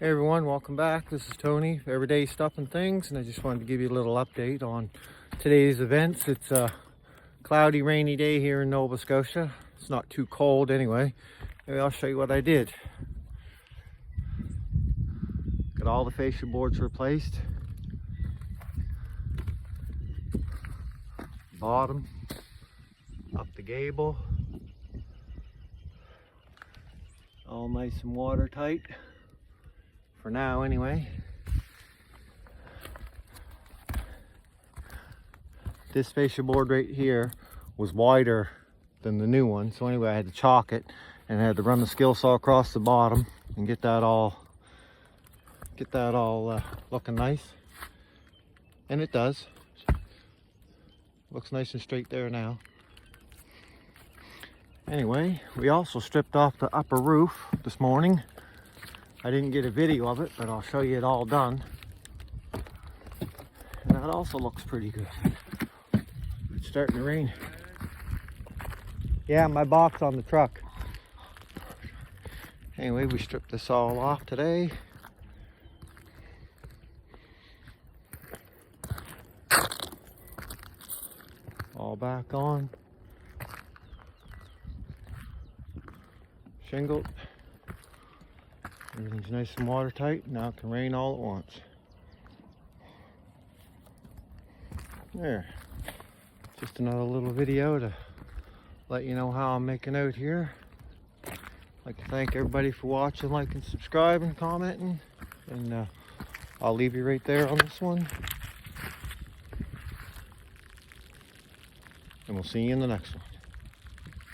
Hey everyone, welcome back. This is Tony, Everyday Stuff and Things, and I just wanted to give you a little update on today's events. It's a cloudy, rainy day here in Nova Scotia. It's not too cold anyway. Maybe I'll show you what I did. Got all the fascia boards replaced. Bottom, up the gable. All nice and watertight. For now anyway. This fascia board right here was wider than the new one, so anyway I had to chalk it and I had to run the skill saw across the bottom and get that all looking nice, and it does. Looks nice and straight there now. Anyway, we also stripped off the upper roof this morning. I didn't get a video of it, but I'll show you it all done. And that also looks pretty good. It's starting to rain. Yeah, my box on the truck. Anyway, we stripped this all off today. All back on. Shingled. Everything's nice and watertight. Now it can rain all at once. There. Just another little video to let you know how I'm making out here. I'd like to thank everybody for watching, liking, subscribing, commenting. And I'll leave you right there on this one. And we'll see you in the next one.